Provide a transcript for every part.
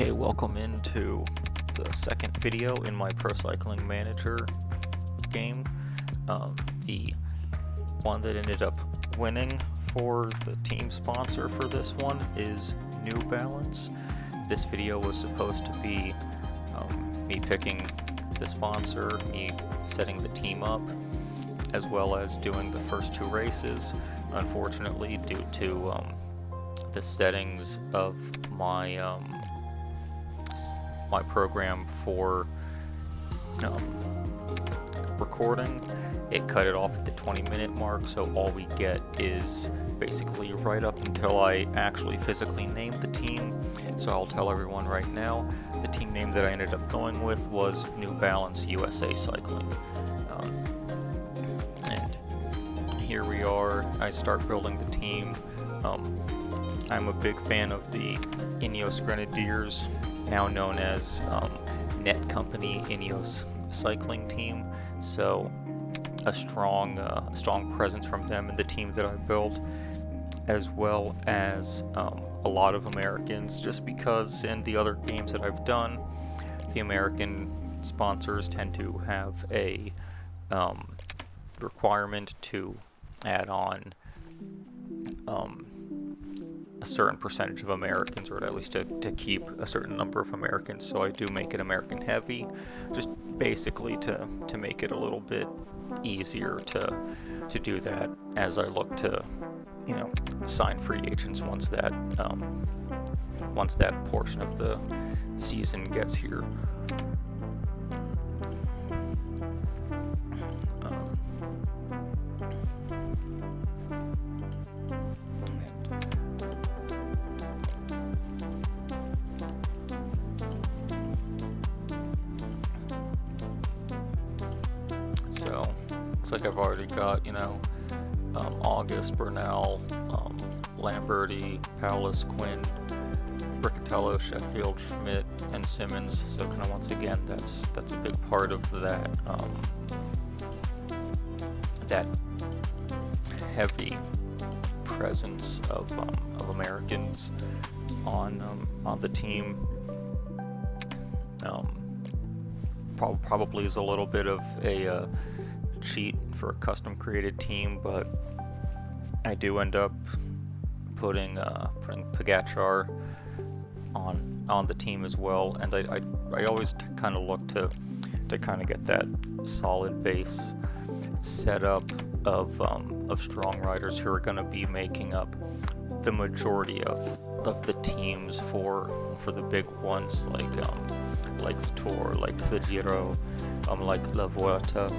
Okay, welcome into the second video in my Pro Cycling Manager game. The one that ended up winning for the team sponsor for this one is New Balance. This video was supposed to be me picking the sponsor, me setting the team up, as well as doing the first two races. Unfortunately, due to the settings of my my program for recording, it cut it off at the 20-minute mark, so all we get is basically right up until I actually physically name the team. So I'll tell everyone right now, the team name that I ended up going with was New Balance USA Cycling. And here we are. I start building the team. I'm a big fan of the Ineos Grenadiers, now known as Net Company Ineos Cycling Team. So a strong presence from them in the team that I built, as well as a lot of Americans, just because in the other games that I've done, the American sponsors tend to have a requirement to add on a certain percentage of Americans, or at least to keep a certain number of Americans. So I do make it American heavy, just basically to make it a little bit easier to do that as I look to, sign free agents once that portion of the season gets here. So, looks like I've already got, August, Bernal, Lamberti, Paulus, Quinn, Riccatello, Sheffield, Schmidt, and Simmons. So kind of once again, that's a big part of that that heavy presence of Americans on the team. Probably is a little bit of a cheat for a custom created team, but I do end up putting Pogacar on the team as well, and I always kind of look to kind of get that solid base set up of strong riders who are going to be making up the majority of the teams for the big ones, like the Tour, like the Giro, like La Vuelta,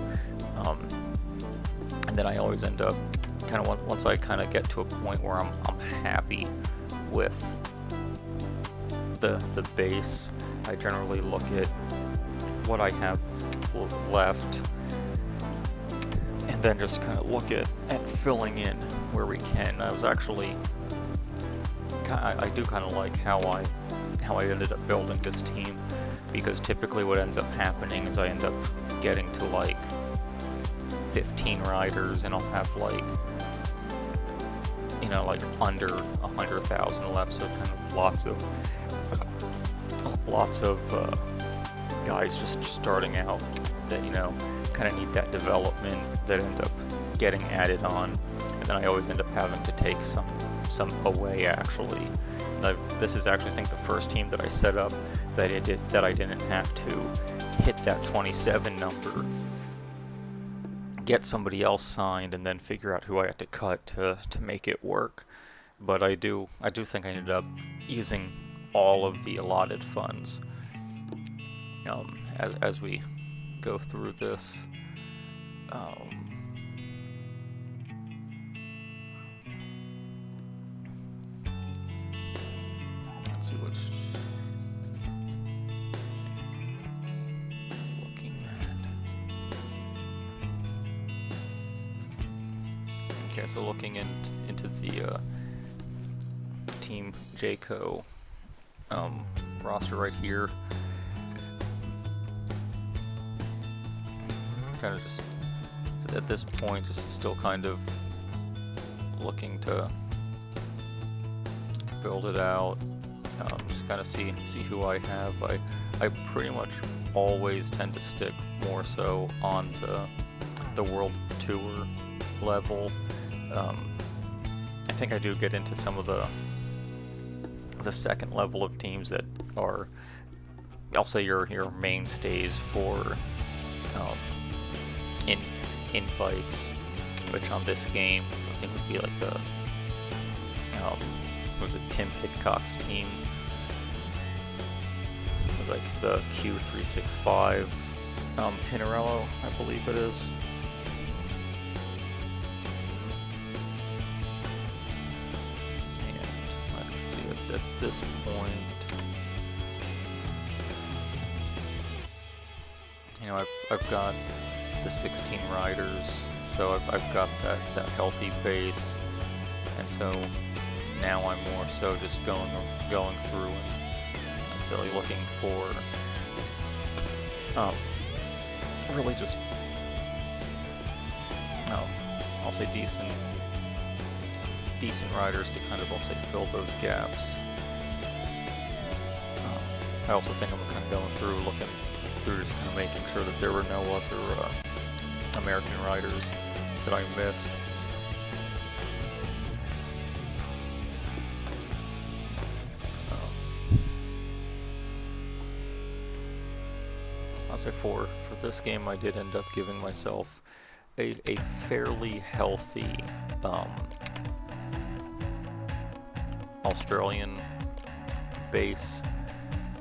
and then I always end up kind of once I kind of get to a point where I'm happy with the base, I generally look at what I have left, and then just kind of look at filling in where we can. I do kind of like how I ended up building this team, because typically what ends up happening is I end up getting to like 15 riders, and I'll have like under 100,000 left, so kind of lots of guys just starting out that kind of need that development, that end up getting added on, and then I always end up having to take some away actually. And this is actually, I think, the first team that I set up that I didn't have to hit that 27 number, get somebody else signed, and then figure out who I had to cut to make it work. But I do think I ended up using all of the allotted funds as we go through this. Let's see what's looking at. Okay, so looking into the Team Jayco roster right here, kind of just at this point just still kind of looking to build it out. just kind of see who I have. I pretty much always tend to stick more so on the World Tour level. I think I do get into some of the second level of teams that are, I'll say, your mainstays for invites, which on this game I think would be like the was it Tim Pidcock's team? It was like the Q365 Pinarello, I believe it is. And let's see at this point, you know, I've got the 16 riders, so I've got that healthy base, and so now I'm more so just going through and necessarily looking for really just I'll say decent riders to kind of, I'll say, fill those gaps. I also think I'm kind of going through, looking through, just kind of making sure that there were no other American riders that I missed. I'll say for this game, I did end up giving myself a fairly healthy Australian base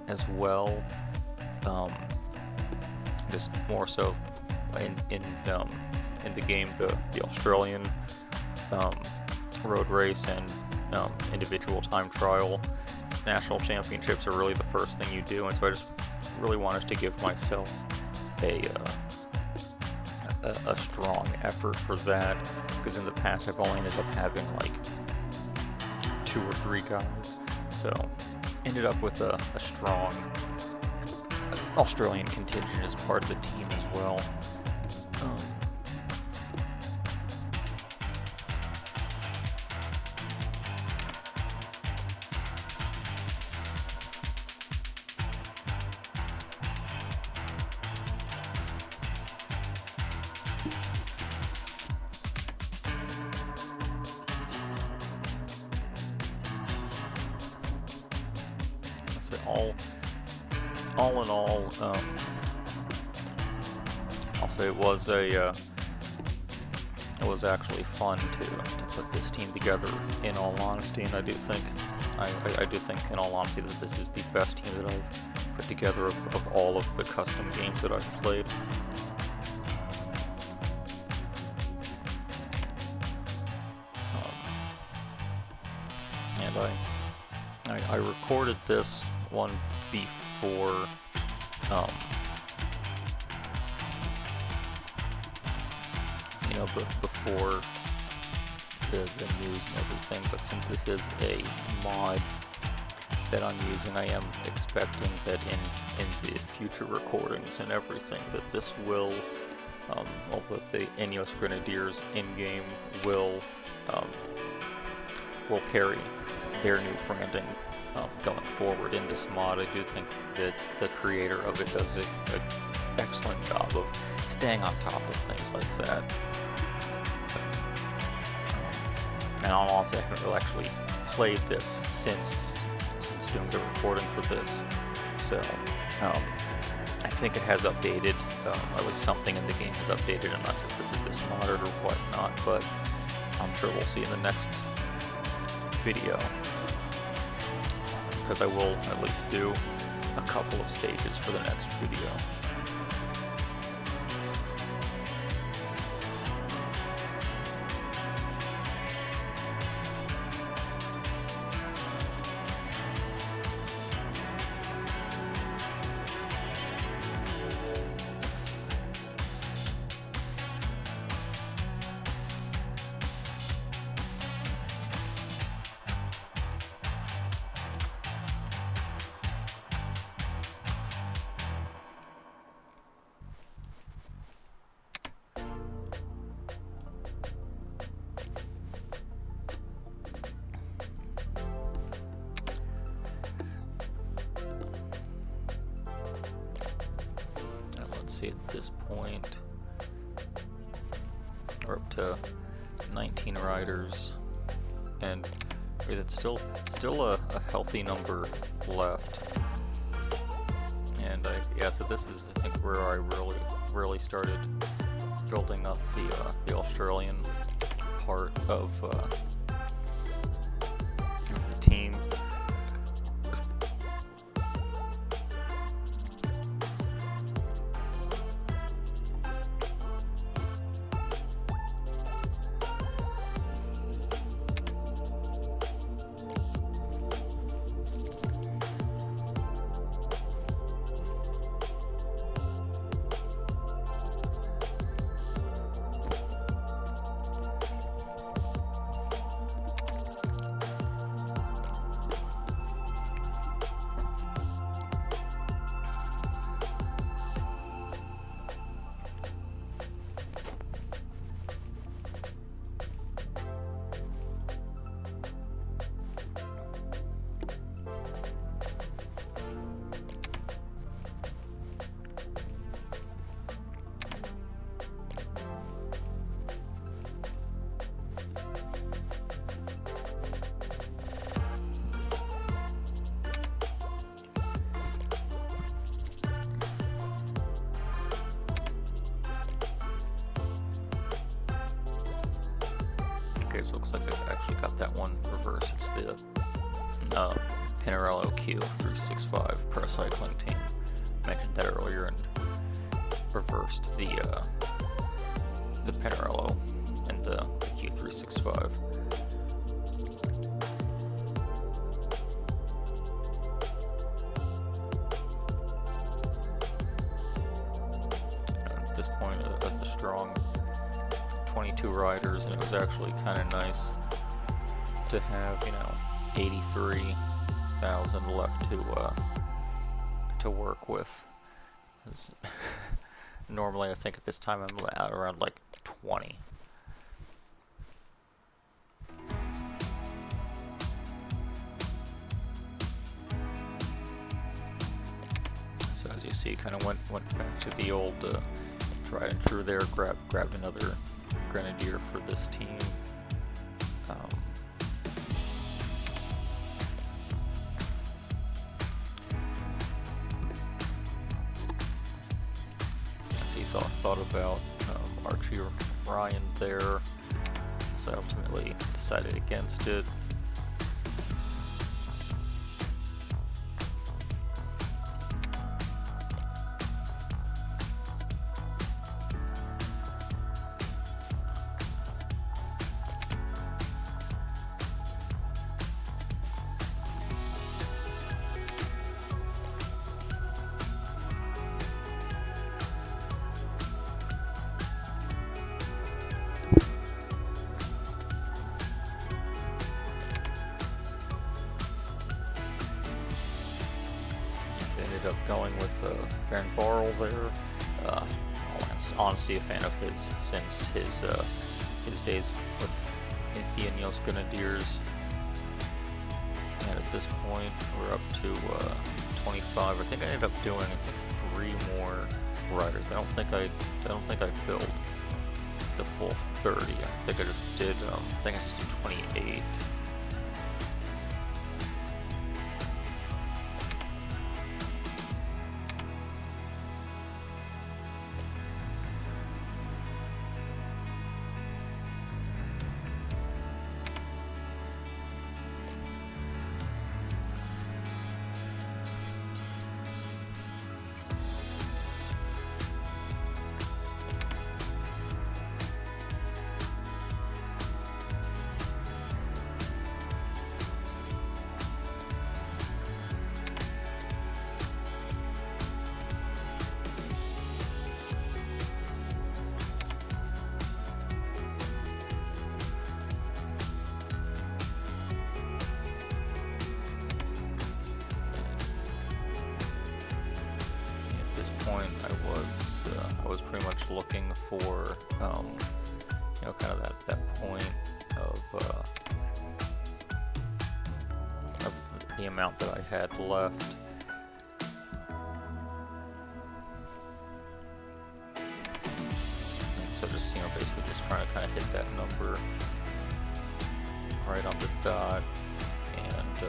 as well. Just more so in the game, the Australian road race and individual time trial national championships are really the first thing you do, and so I just really wanted to give myself a strong effort for that, because in the past I've only ended up having like 2 or 3 guys, so ended up with a strong Australian contingent as part of the team as well. All in all, I'll say it was actually fun to put this team together, in all honesty, and I do think in all honesty that this is the best team that I've put together of all of the custom games that I've played. And I recorded this one before before the news and everything, but since this is a mod that I'm using, I am expecting that in the future recordings and everything that this will, although the Ineos Grenadiers in-game will carry their new branding going forward in this mod. I do think that the creator of it does an excellent job of staying on top of things like that. And honestly, I haven't really actually played this since doing the recording for this, so I think it has updated, at least something in the game has updated. I'm not sure if it was this modded or whatnot, but I'm sure we'll see in the next video, because I will at least do a couple of stages for the next video. see at this point we're up to 19 riders, and it's still a healthy number left. And so this is, I think, where I really started building up the Australian part of the team. Okay, so it looks like I actually got that one reversed. It's the Pinarello Q365 Pro Cycling Team. Mentioned that earlier and reversed the Pinarello and the Q365. At this point, a strong 22 riders, and it was actually kind of nice to have, 83,000 left to work with. Normally, I think at this time I'm at around like 20. So as you see, kind of went back to the old tried and true there. Grabbed another Grenadier for this team. Thought about Archie Ryan there, so I ultimately decided against it. Ended up going with Van Barl there. Honestly, a fan of his since his days with the Ineos Grenadiers. And at this point, we're up to 25. I think I ended up doing 3 more riders. I don't think I filled the full 30. I think I just did 28. I was pretty much looking for kind of that point of the amount that I had left. basically just trying to kind of hit that number right on the dot, and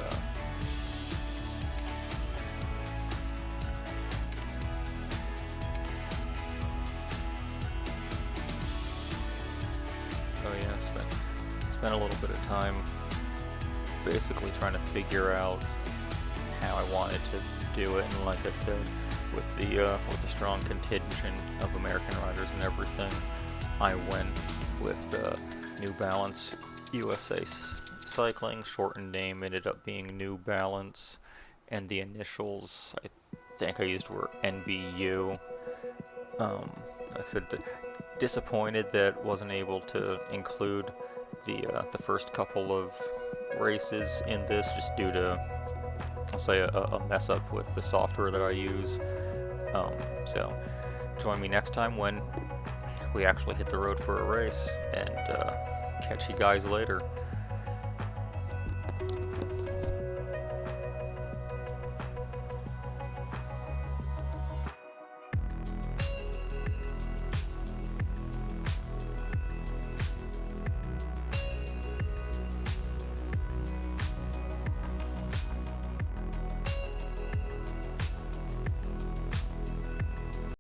oh yeah, spent a little bit of time basically trying to figure out how I wanted to do it, and like I said, with the strong contingent of American riders and everything, I went with New Balance USA Cycling. Shortened name ended up being New Balance, and the initials I think I used were NBU. Like I said, disappointed that wasn't able to include the first couple of races in this, just due to, I'll say, a mess up with the software that I use. So join me next time when we actually hit the road for a race, and catch you guys later.